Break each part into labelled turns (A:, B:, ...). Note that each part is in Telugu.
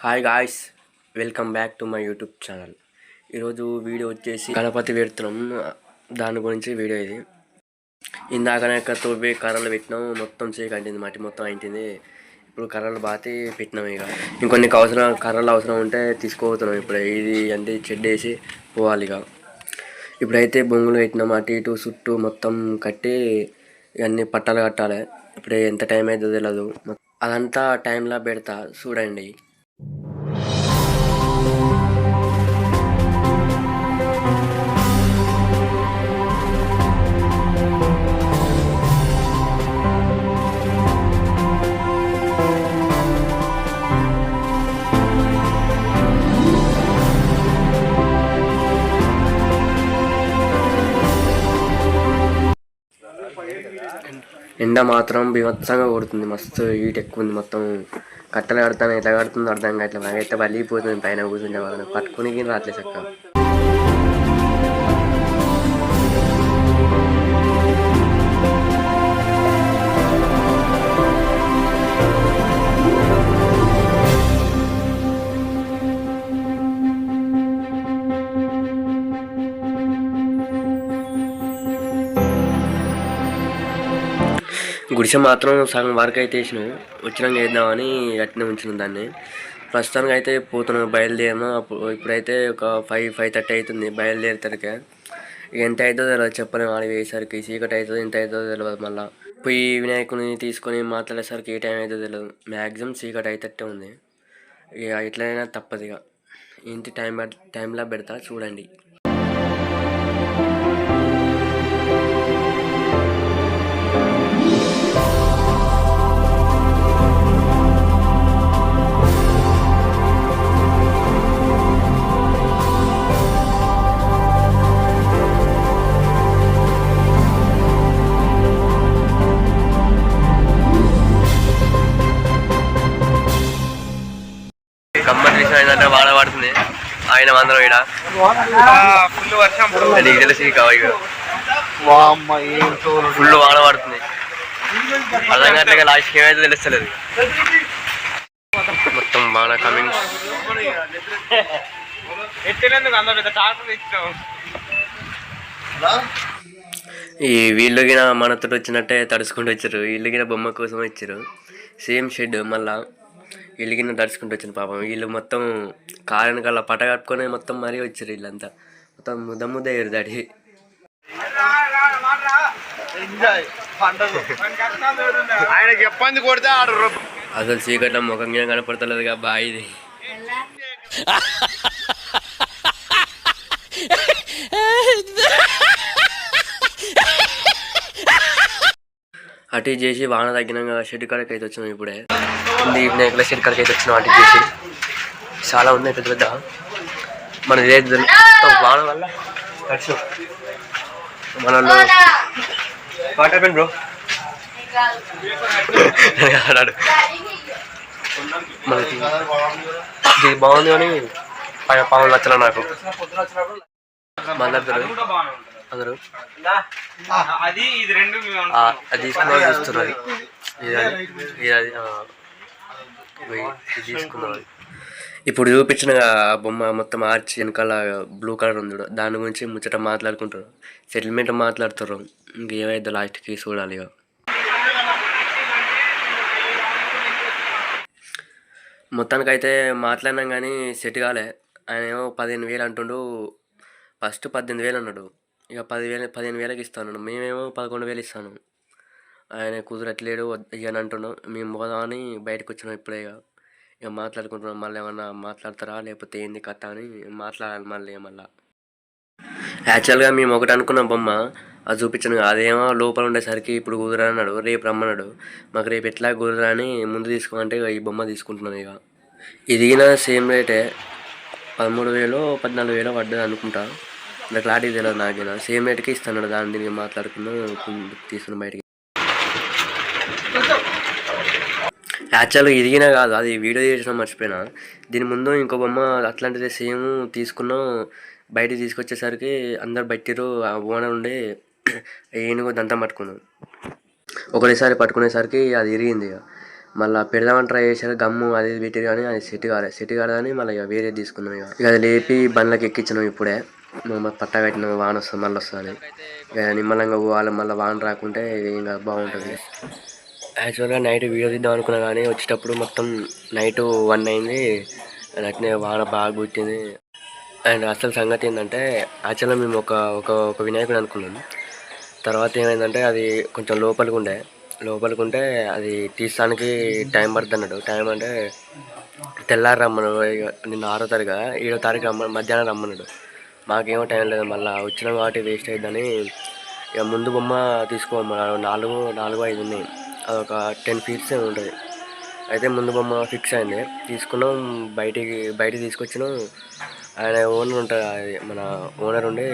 A: Hi guys, welcome back to my YouTube channel. ఈరోజు వీడియో వచ్చేసి గణపతి పెడుతున్నాం, దాని గురించి వీడియో ఇది. ఇందాకనే తోపి కర్రలు పెట్టినాం, మొత్తం చీకంటింది, మట్టి మొత్తం అయింది. ఇప్పుడు కర్రలు బాతి పెట్టినాం. ఇక ఇంకొన్ని కర్రలు అవసరం ఉంటే తీసుకోపోతున్నాం. ఇప్పుడు ఇది అంటే చెడ్డేసి పోవాలి. ఇప్పుడైతే బొంగులు పెట్టినాం, అటు ఇటు చుట్టూ మొత్తం కట్టి ఇవన్నీ పట్టాలు కట్టాలి. ఇప్పుడు ఎంత టైం అవుతుందో తెలియదు. అదంతా టైంలో పెడతా చూడండి. ఎండ మాత్రం బీభత్సంగా కొడుతుంది, మస్తు హీట్ ఎక్కువ ఉంది. మొత్తం కట్టెలు కడతాను, ఎట్లా కడుతుందో అర్థం కావట్లేదు. నాకైతే వలిగిపోతుంది పైన కూర్చుంటే, వాళ్ళని పట్టుకుని రావట్లేదు చక్కగా. గుడిసె మాత్రం సగం వరకు అయితే వేసినాం, వచ్చినాక వేద్దామని అట్నే ఉంచినాం దాన్ని. ప్రస్తుతానికి అయితే పోతున్నాం, బయలుదేరినా. ఇప్పుడైతే ఒక 5:30 అవుతుంది బయలుదేరేసరికి. ఎంత అవుతుందో తెలియదు, చెప్పలేము. ఆడ వేసరికి చీకటి అవుతుంది, ఎంత అవుతుందో తెలియదు. మళ్ళీ పోయి వినాయకుని తీసుకొని మాట్లాడేసరికి ఏ టైం అవుతుందో తెలియదు. మ్యాక్సిమం చీకటి అయితే ఉంది. ఇక ఎట్లయినా తప్పదు. ఇక ఇంటి టైంలో పెడతా చూడండి. కమ్మటి విషయం ఏంటంటే వాన పడుతుంది. ఆయన అందరం ఇక్కడ ఫుల్ వర్షం, నీకు తెలిసి ఫుల్ వాన పడుతుంది. అర్థం కావట్లేక లాస్ట్కి ఏమైతే తెలుస్తలేదు. మొత్తం వాన కమింగ్. ఈ వీళ్ళు గిన మనతో వచ్చినట్టే తడుచుకుంటూ వచ్చారు. వీళ్ళు గిన బొమ్మ కోసం వచ్చారు, సేమ్ షెడ్. మళ్ళా వీళ్ళు గిన్నె తడుచుకుంటూ వచ్చిన పాపం. వీళ్ళు మొత్తం కారణం కల్లా పట కట్టుకొని మొత్తం మరీ వచ్చారు. వీళ్ళంతా మొత్తం ముద్ద అయ్యారు దాడి. అసలు చీకట్లో ముఖం గిన కనపడతలేదుగా బాయిది. అటు చేసి వాన తగ్గినాక షెడ్ కాడికి అయితే వచ్చినాం. ఇప్పుడే వినాయకుల షెడ్ కాడికి అయితే వచ్చినాం. అటు చేసి చాలా ఉన్నాయి పెద్ద పెద్ద. మన వాన వల్ల తడిచాం. మన బ్రో మనకి ఇది బాగుంది కానీ పావులు నచ్చలే నాకు. మన అందరూ అది తీసుకున్నా చూస్తున్నారు. తీసుకున్నారు. ఇప్పుడు చూపించిన బొమ్మ మొత్తం ఆర్చ్ వెనకాల బ్లూ కలర్ ఉంది, దాని గురించి ముచ్చట మాట్లాడుకుంటారు, సెటిల్మెంట్ మాట్లాడుతారు. ఇంకేమైతే లాస్ట్కి చూడాలి. ఇక మొత్తానికైతే మాట్లాడినాం కానీ సెట్ కాలే. ఆయన ఏమో 15,000 అంటుండు. ఫస్ట్ 18,000 అన్నాడు. ఇక 15,000కి ఇస్తాను. మేమేమో 11,000 ఇస్తాను. ఆయన కుదరట్లేడు ఇక అంటున్నాం. మేము పోదామని బయటకు వచ్చినాం ఇప్పుడే. ఇక మాట్లాడుకుంటున్నాం. మళ్ళీ ఏమన్నా మాట్లాడతారా లేకపోతే ఏంది కథ అని మాట్లాడాలి మళ్ళీ. యాక్చువల్గా మేము ఒకటి అనుకున్నాం బొమ్మ, అది చూపించాను. అదేమో లోపల ఉండేసరికి ఇప్పుడు కుదరా అన్నాడు, రేపు రమ్మన్నాడు. మాకు రేపు ఎట్లా కుదరా అని ముందు తీసుకోమంటే ఈ బొమ్మ తీసుకుంటున్నాను. ఇక ఇదిగిన సేమ్ రేటే, 13,000 14,000 పడ్డది అనుకుంటా. నాకు క్లారిటీ తెలియదు. నాకేనా సేమ్ రేట్కి ఇస్తాను. దాని దీనికి మాట్లాడుకున్నా తీసుకున్న బయటికి. యాక్చువల్గా ఇదిగినా కాదు, అది వీడియో చేసిన మర్చిపోయినా. దీని ముందు ఇంకో బొమ్మ అట్లాంటిదే సేమ్ తీసుకున్నాం. బయటికి తీసుకొచ్చేసరికి అందరు బట్టిరు. ఆ ఓనర్ ఉండి ఏనుగు దంతం పట్టుకున్నాం. ఒకటేసారి పట్టుకునేసరికి అది ఇరిగింది. మళ్ళీ పెడదామని ట్రై చేశారు, గమ్ము అది పెట్టి కానీ అది సెట్ కాదని మళ్ళీ ఇక వేరే తీసుకున్నాం. ఇక అది లేపి బండ్లకి ఎక్కించినాం. ఇప్పుడే పట్టా కట్టినాం, వాన వస్తుంది మళ్ళీ వస్తుందని. ఇక నిమ్మలంగా పోవాలి, మళ్ళీ వాన రాకుంటే ఇంకా బాగుంటుంది. యాక్చువల్గా నైట్ వీడియో తీద్దాం అనుకున్నా కానీ వచ్చేటప్పుడు మొత్తం నైట్ 1 అయింది. అట్నే వాన బాగా పుట్టింది. అండ్ అసలు సంగతి ఏంటంటే యాక్చువల్గా మేము ఒక వినాయకుడు అనుకున్నాం. తర్వాత ఏమైందంటే అది కొంచెం లోపలికి ఉంటే అది తీస్తానికి టైం పడుతుంది అన్నాడు. టైం అంటే తెల్లారి రమ్మన్నాడు. ఇక నిన్న 6వ తారీఖు కదా, 7వ తారీఖు మధ్యాహ్నం రమ్మన్నాడు. మాకేమో టైం లేదు, మళ్ళీ వచ్చినాం కాబట్టి వేస్ట్ అవుతుందని ఇక ముందు బొమ్మ తీసుకోమన్నాడు. 4-5 ఉన్నాయి, అదొక 10 feet ఉంటుంది. అయితే ముందు బొమ్మ ఫిక్స్ అయింది, తీసుకున్నాం. బయటికి తీసుకొచ్చినాం. ఆయన ఓనర్ ఉంటుంది, అది మన ఓనర్ ఉండి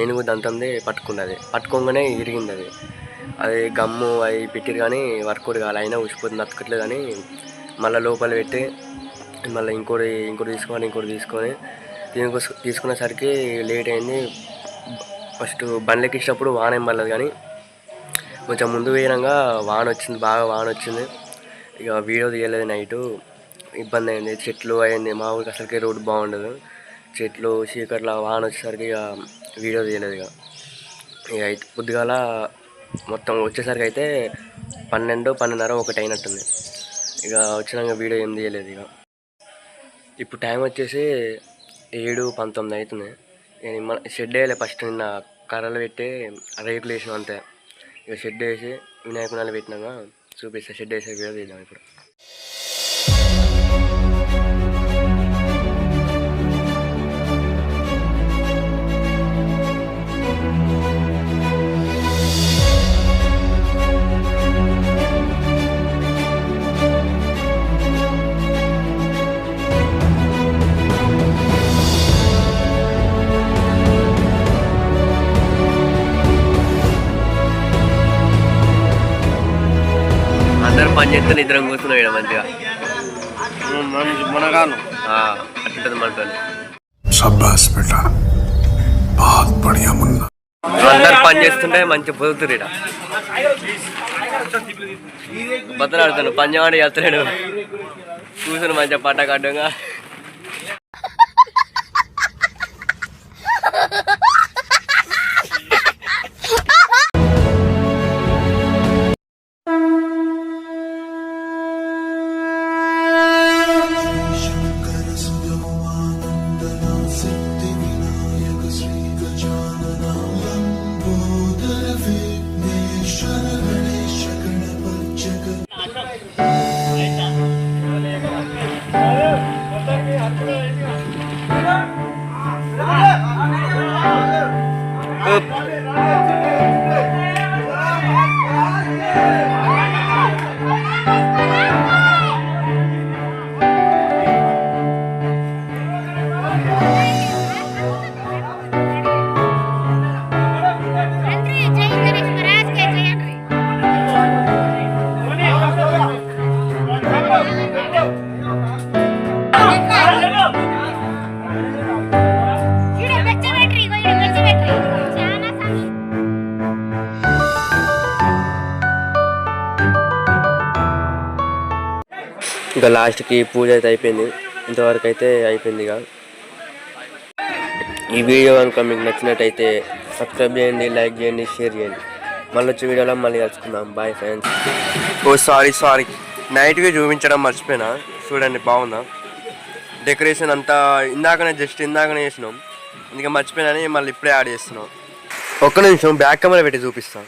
A: ఏనుగు దంతంది పట్టుకోగానే ఇరిగింది. అది గమ్ము అవి పెట్టిరు కానీ వర్కౌట్ కావాలి, అయినా ఉసిపోతుంది, అతుకట్లేదు. కానీ మళ్ళీ లోపల పెట్టి మళ్ళీ ఇంకోటి తీసుకొని తీసుకునేసరికి లేట్ అయింది. ఫస్ట్ బండ్లకి ఇచ్చినప్పుడు వాన ఏం పడలేదు, కానీ కొంచెం ముందు వేయడంగా బాగా వాన వచ్చింది. ఇక వీడియో తీయలేదు, నైటు ఇబ్బంది అయింది. చెట్లు అయింది, మా ఊరికి అసలుకే రోడ్డు బాగుండదు, చెట్లు చీకట్ల వాన వచ్చేసరికి ఇక వీడియో తీయలేదు. ఇక పొద్దుగాల మొత్తం వచ్చేసరికి అయితే 12-12:30 1 అయినట్టుంది. ఇక వచ్చినాక వీడియో ఏం తీయలేదు. ఇక ఇప్పుడు టైం వచ్చేసి 7:19 అవుతుంది. నేను షెడ్ వేయలే, ఫస్ట్ నిన్న కర్రలు పెట్టి రేకులు వేసినాం అంతే. ఇక షెడ్ వేసి వినాయకునాలు పెట్టినాక చూపిస్తా. షెడ్ వేసే వీడియో తీద్దాం ఇప్పుడు. అందరు పని చేస్తే ఇద్దరం కూర్చున్నాం ఇక్కడ మంచిగా. మునగాను అట్లుంటుంది మనతో. అందరు పని చేస్తుంటే మంచిగా పొదుగుతురు. ఇక్కడ బతలాడుతాను, పంజామాడి చేస్తున్నాడు, కూర్చుని మంచిగా పట్టకడ్డంగా. ఇంకా లాస్ట్కి పూజ అయితే అయిపోయింది. ఇంతవరకు అయితే అయిపోయింది. ఇక ఈ వీడియో కనుక మీకు నచ్చినట్టయితే సబ్స్క్రైబ్ చేయండి, లైక్ చేయండి, షేర్ చేయండి. మళ్ళీ వచ్చే వీడియోలో మళ్ళీ కలుసుకుందాం. Bye friends. సారీ నైట్గా చూపించడం మర్చిపోయినా. చూడండి బాగుందా డెకరేషన్ అంతా. ఇందాకనే చేసినాం, ఇంకా మర్చిపోయినా, మళ్ళీ ఇప్పుడే యాడ్ చేస్తున్నాం. ఒక్క నిమిషం బ్యాక్ కెమెరా పెట్టి చూపిస్తాం.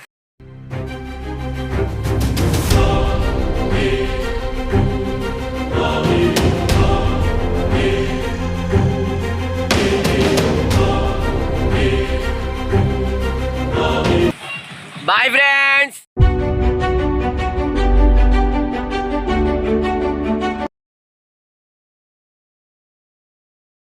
A: Bye friends.